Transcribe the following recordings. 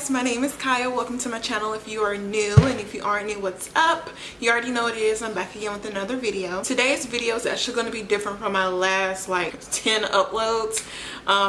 guys, my name is Kaya. Welcome to my channel if you are new, and if you aren't new, what's up? You already know what it is. I'm back again with another video. Today's video is actually going to be different from my last like 10 uploads.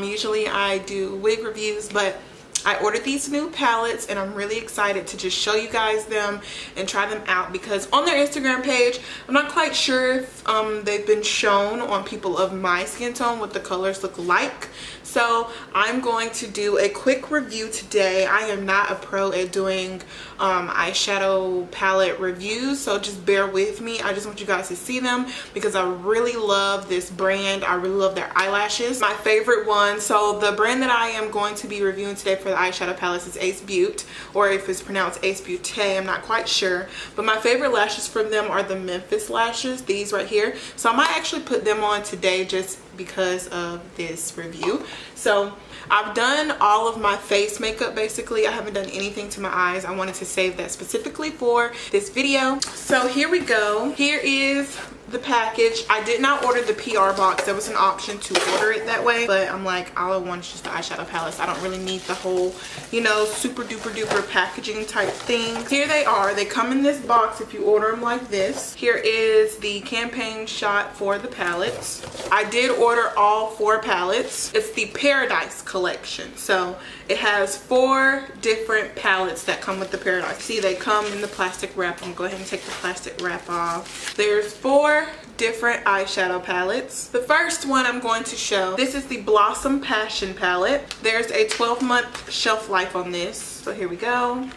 Usually I do wig reviews, but I ordered these new palettes and I'm really excited to just show you guys them and try them out, because on their Instagram page, I'm not quite sure if they've been shown on people of my skin tone what the colors look like. So I'm going to do a quick review today. I am not a pro at doing eyeshadow palette reviews, so just bear with me. I just want you guys to see them because I really love this brand. I really love their eyelashes. My favorite one, so the brand that I am going to be reviewing today for the eyeshadow palettes is Ace BEAUTE, or if it's pronounced Ace BEAUTE, I'm not quite sure. But my favorite lashes from them are the Memphis lashes, these right here. So I might actually put them on today just because of this review. So I've done all of my face makeup basically. I haven't done anything to my eyes. I wanted to save that specifically for this video. So here we go. Here is the package. I did not order the PR box. There was an option to order it that way, but I'm like, all I want is just the eyeshadow palettes. I don't really need the whole, you know, super duper duper packaging type thing. Here they are. They come in this box if you order them like this. Here is the campaign shot for the palettes. I did order all 4 palettes. It's the Paradise collection. So it has 4 different palettes that come with the Paradise. See, they come in the plastic wrap. I'm gonna go ahead and take the plastic wrap off. There's 4 different eyeshadow palettes. The first one I'm going to show, this is the Blossom Passion palette. There's a 12-month shelf life on this. So here we go.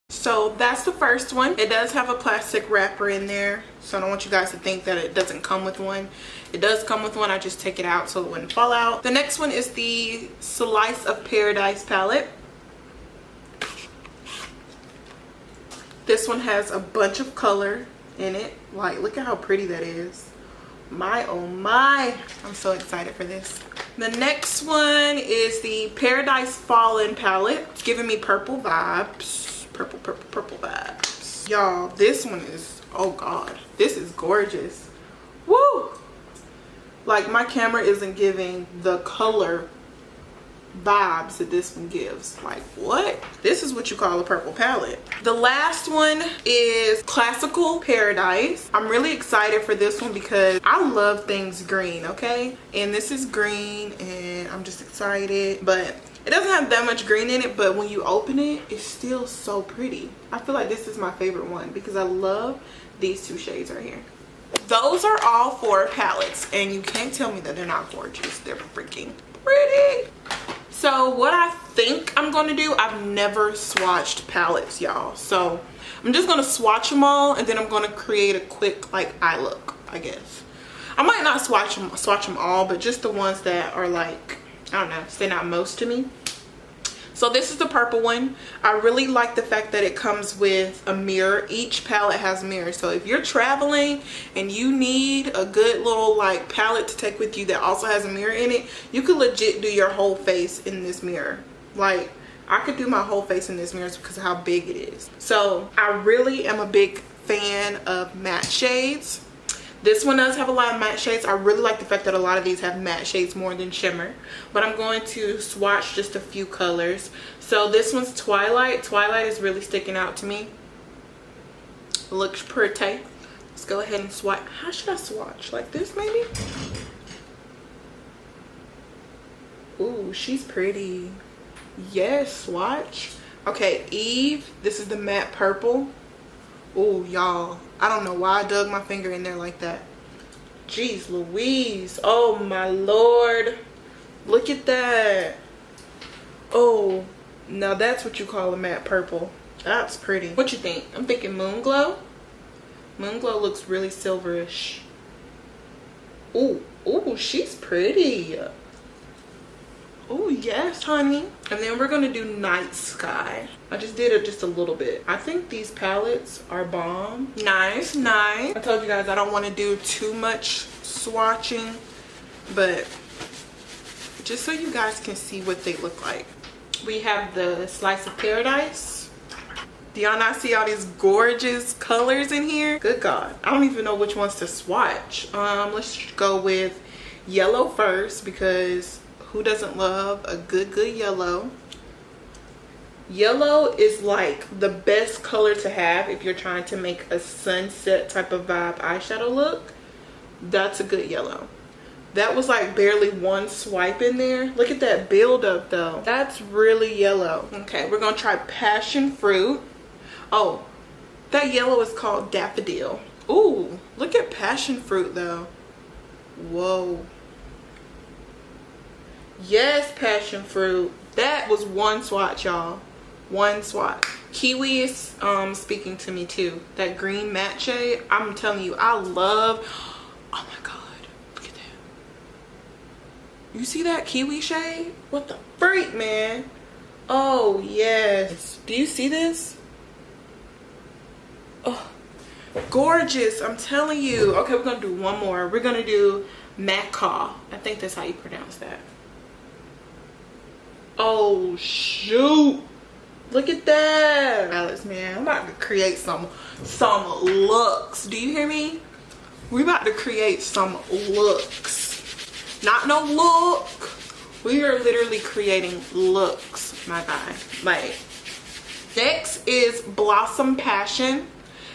So that's the first one. It does have a plastic wrapper in there, so I don't want you guys to think that it doesn't come with one. It does come with one. I just take it out so it wouldn't fall out. The next one is the Slice of Paradise palette. This one has a bunch of color in it. Like, look at how pretty that is. My oh my, I'm so excited for this. The next one is the Paradise Fallen palette. It's giving me purple vibes. Purple vibes. Y'all, this one is, oh god, this is gorgeous. Woo! Like, my camera isn't giving the color vibes that this one gives. Like, what? This is what you call a purple palette. The last one is Classical Paradise. I'm really excited for this one because I love things green, okay? And this is green and I'm just excited, but it doesn't have that much green in it, but when you open it, it's still so pretty. I feel like this is my favorite one because I love these 2 shades right here. Those are all 4 palettes, and you can't tell me that they're not gorgeous. They're freaking pretty. So what I think I'm going to do, I've never swatched palettes, y'all. So I'm just going to swatch them all, and then I'm going to create a quick like eye look, I guess. I might not swatch them all, but just the ones that are like, I don't know, stand out most to me. So this is the purple one. I really like the fact that it comes with a mirror. Each palette has mirrors. So if you're traveling and you need a good little like palette to take with you that also has a mirror in it, you could legit do your whole face in this mirror. Like, I could do my whole face in this mirror because of how big it is. So I really am a big fan of matte shades. This one does have a lot of matte shades. I really like the fact that a lot of these have matte shades more than shimmer. But I'm going to swatch just a few colors. So this one's Twilight. Twilight is really sticking out to me. It looks pretty. Let's go ahead and swatch. How should I swatch? Like this maybe? Ooh, she's pretty. Yes, swatch. Okay, Eve. This is the matte purple. Oh, y'all, I don't know why I dug my finger in there like that. Jeez Louise. Oh my lord, look at that. Oh, now that's what you call a matte purple. That's pretty. What you think? I'm thinking Moon Glow. Moon Glow looks really silverish. Oh, oh, she's pretty. Oh yes, honey. And then we're gonna do Night Sky. I just did it just a little bit. I think these palettes are bomb. Nice, nice. I told you guys I don't want to do too much swatching, but just so you guys can see what they look like. We have the Slice of Paradise. Do y'all not see all these gorgeous colors in here? Good God. I don't even know which ones to swatch. Let's go with yellow first, because who doesn't love a good yellow? Yellow is like the best color to have if you're trying to make a sunset type of vibe eyeshadow look. That's a good yellow. That was like barely one swipe in there. Look at that build up though. That's really yellow. Okay, we're gonna try passion fruit. Oh, that yellow is called daffodil. Ooh, look at passion fruit though. Whoa. Yes, passion fruit. That was one swatch, y'all. One swatch. Kiwi is speaking to me too. That green matte shade, I'm telling you, I love. Oh my God, look at that. You see that kiwi shade? What the freak, man? Oh yes. Do you see this? Oh, gorgeous, I'm telling you. Okay, we're gonna do one more. We're gonna do macaw. I think that's how you pronounce that. Oh shoot, look at that. Alice, man, I'm about to create some looks. Do you hear me? We about to create some looks. Not no look. We are literally creating looks, my guy. Like, next is Blossom Passion.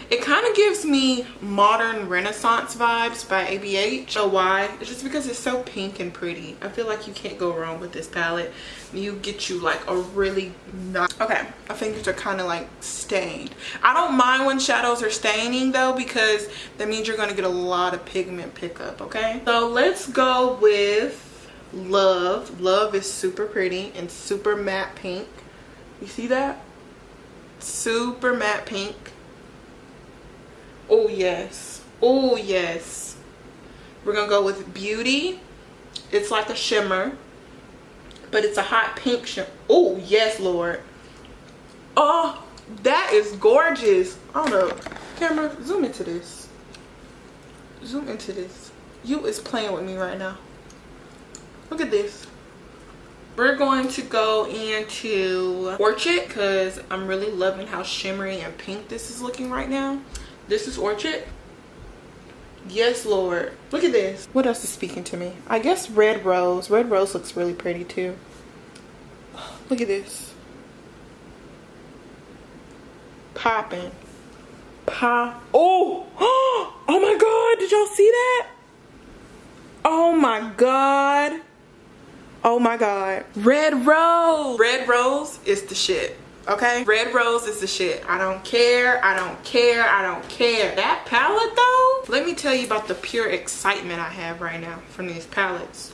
It kind of gives me modern Renaissance vibes by ABH. So why? It's just because it's so pink and pretty. I feel like you can't go wrong with this palette. You get you like a really nice. Okay, my fingers are kind of like stained. I don't mind when shadows are staining though, because that means you're going to get a lot of pigment pickup. Okay, so let's go with Love. Love is super pretty and super matte pink. You see that? Super matte pink. Oh yes, oh yes. We're gonna go with Beauty. It's like a shimmer, but it's a hot pink shimmer. Oh yes, Lord. Oh, that is gorgeous. I don't know, camera, zoom into this. Zoom into this. You is playing with me right now. Look at this. We're going to go into Orchid because I'm really loving how shimmery and pink this is looking right now. This is Orchid. Yes, Lord. Look at this. What else is speaking to me? I guess Red Rose. Red Rose looks really pretty too. Look at this. Popping. Pop. Oh! Oh my God. Did y'all see that? Oh my God. Oh my God. Red Rose. Red Rose is the shit. Okay, Red Rose is the shit. I don't care, I don't care, I don't care. That palette though, let me tell you about the pure excitement I have right now from these palettes.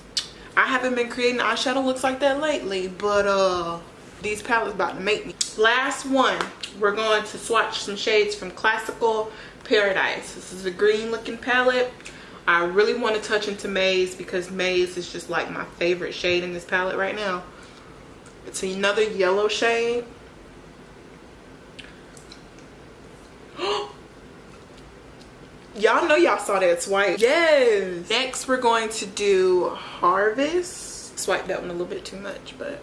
I haven't been creating eyeshadow looks like that lately, but these palettes about to make me. Last one, we're going to swatch some shades from Classical Paradise. This is a green looking palette. I really want to touch into Maze because Maze is just like my favorite shade in this palette right now. It's another yellow shade. Y'all know y'all saw that swipe. Yes. Next we're going to do Harvest. Swipe that one a little bit too much, but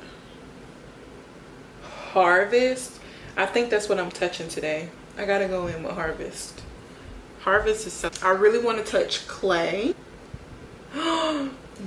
Harvest. I think that's what I'm touching today. I gotta go in with Harvest. Harvest is so. I really want to touch Clay.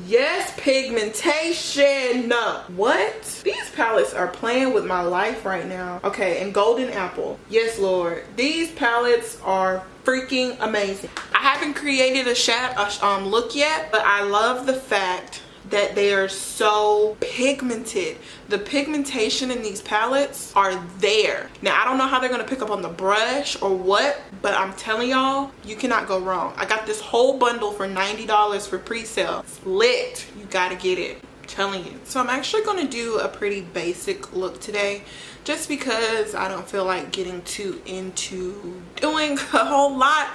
Yes, pigmentation. What? These palettes are playing with my life right now. Okay, and Golden Apple. Yes, Lord. These palettes are freaking amazing. I haven't created a look yet, but I love the fact that they are so pigmented. The pigmentation in these palettes are there. Now, I don't know how they're gonna pick up on the brush or what, but I'm telling y'all, you cannot go wrong. I got this whole bundle for $90 for pre-sale. It's lit. You gotta get it. I'm telling you. So I'm actually gonna do a pretty basic look today, just because I don't feel like getting too into doing a whole lot.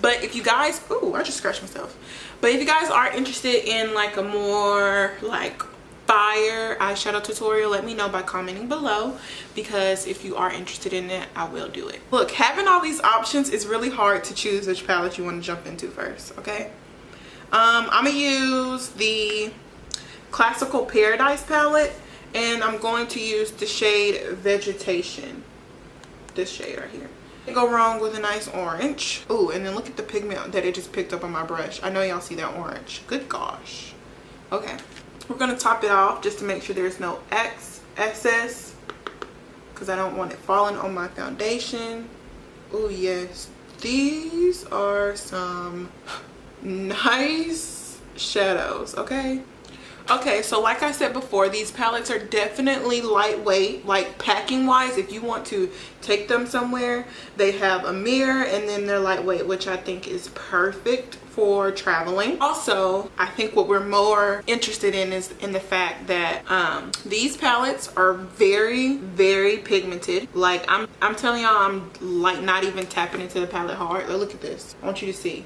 But if you guys, ooh, I just scratched myself. But if you guys are interested in like a more like fire eyeshadow tutorial, let me know by commenting below, because if you are interested in it, I will do it. Look, having all these options is really hard to choose which palette you want to jump into first. Okay, I'm gonna use the Classical Paradise palette, And I'm going to use the shade Vegetation. This shade right here. Can't go wrong with a nice orange. Ooh, and then look at the pigment that it just picked up on my brush. I know y'all see that orange. Good gosh. Okay. We're going to top it off just to make sure there's no excess, because I don't want it falling on my foundation. Ooh, yes. These are some nice shadows, okay? Okay, so like I said before, these palettes are definitely lightweight, like packing wise. If you want to take them somewhere, they have a mirror, and then they're lightweight, which I think is perfect for traveling. Also, I think what we're more interested in is in the fact that these palettes are very, very pigmented. Like I'm telling y'all, I'm like not even tapping into the palette hard. Like, look at this. I want you to see.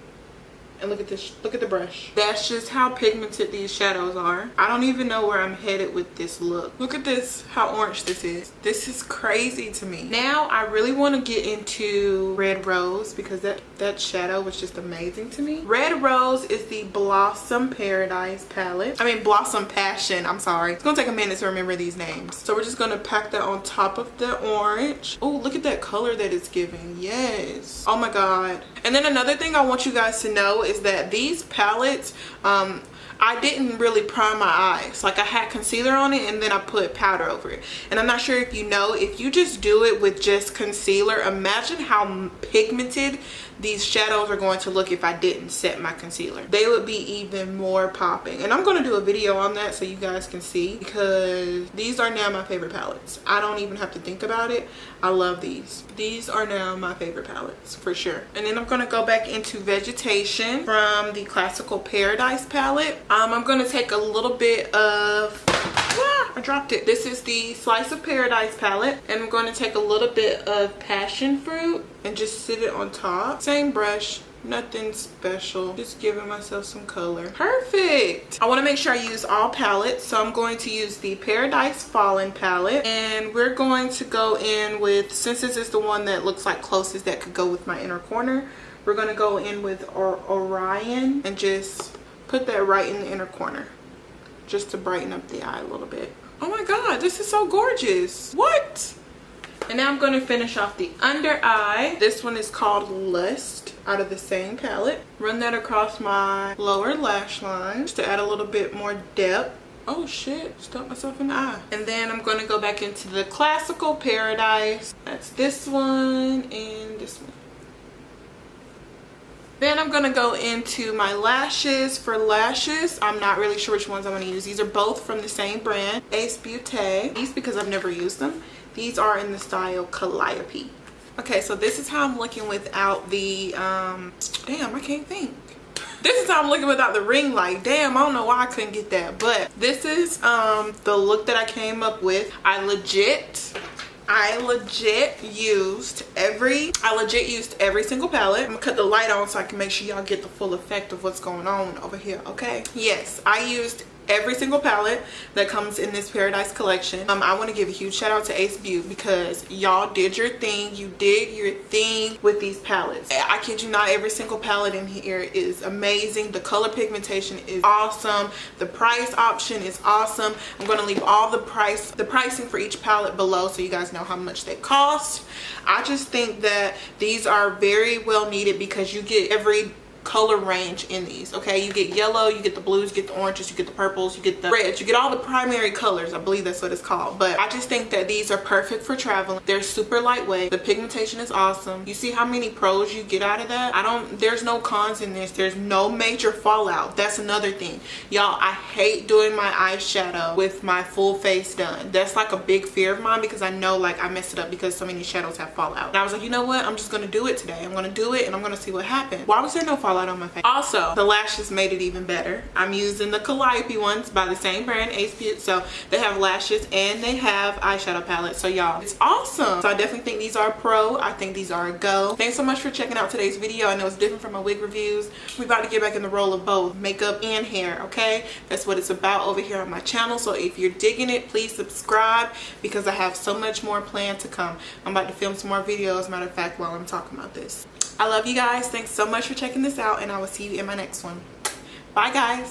And look at this, look at the brush. That's just how pigmented these shadows are. I don't even know where I'm headed with this look. Look at this, how orange this is. This is crazy to me. Now I really want to get into Red Rose, because that shadow was just amazing to me. Red Rose is the Blossom Paradise palette. I mean Blossom Passion, I'm sorry. It's gonna take a minute to remember these names. So we're just gonna pack that on top of the orange. Oh, look at that color that it's giving. Yes. Oh my God. And then another thing I want you guys to know is that these palettes, I didn't really prime my eyes. Like, I had concealer on it and then I put powder over it. And I'm not sure if you know, if you just do it with just concealer, imagine how pigmented these shadows are going to look if I didn't set my concealer. They would be even more popping. And I'm going to do a video on that so you guys can see, because these are now my favorite palettes. I don't even have to think about it. I love these. These are now my favorite palettes for sure. And then I'm going to go back into Vegetation from the Classical Paradise palette. I'm going to take a little bit of, I dropped it. This is the Slice of Paradise palette, and I'm going to take a little bit of Passion Fruit and just sit it on top. Same brush, nothing special, just giving myself some color. Perfect. I want to make sure I use all palettes, so I'm going to use the Paradise Fallen palette, and we're going to go in with, since this is the one that looks like closest that could go with my inner corner, we're going to go in with Orion and just put that right in the inner corner, just to brighten up the eye a little bit. Oh my God, this is so gorgeous. What? And now I'm going to finish off the under eye. This one is called Lust, out of the same palette. Run that across my lower lash line just to add a little bit more depth. Oh shit, stuck myself in the eye. And then I'm going to go back into the Classical Paradise. That's this one and this one. Then I'm going to go into my lashes. For lashes, I'm not really sure which ones I'm going to use. These are both from the same brand, BEAUTE. These, because I've never used them. These are in the style Calliope. Okay, so this is how I'm looking without the, damn, I can't think. This is how I'm looking without the ring light. Damn, I don't know why I couldn't get that. But this is the look that I came up with. I legit used every single palette. I'm gonna cut the light on so I can make sure y'all get the full effect of what's going on over here, okay? Yes, I used every single palette that comes in this Paradise collection. I want to give a huge shout out to Ace Beauty, because y'all did your thing. You did your thing with these palettes. I kid you not, every single palette in here is amazing. The color pigmentation is awesome. The price option is awesome. I'm going to leave all the pricing for each palette below so you guys know how much they cost. I just think that these are very well needed, because you get every color range in these, okay? You get yellow, you get the blues, you get the oranges, you get the purples, you get the reds, you get all the primary colors. I believe that's what it's called. But I just think that these are perfect for traveling. They're super lightweight. The pigmentation is awesome. You see how many pros you get out of that? There's no cons in this. There's no major fallout. That's another thing, y'all. I hate doing my eyeshadow with my full face done. That's like a big fear of mine, because I know like I messed it up because so many shadows have fallout. And I was like, you know what, I'm just gonna do it today. I'm gonna do it and I'm gonna see what happens. Why was there no fallout on my face? Also, the lashes made it even better. I'm using the Calliope ones by the same brand, Ace Beauty. So they have lashes and they have eyeshadow palettes. So y'all, it's awesome. So I definitely think these are a pro. I think these are a go. Thanks so much for checking out today's video. I know it's different from my wig reviews. We're about to get back in the role of both makeup and hair, okay? That's what it's about over here on my channel. So if you're digging it, please subscribe, because I have so much more planned to come. I'm about to film some more videos, matter of fact, while I'm talking about this. I love you guys. Thanks so much for checking this out, and I will see you in my next one. Bye guys.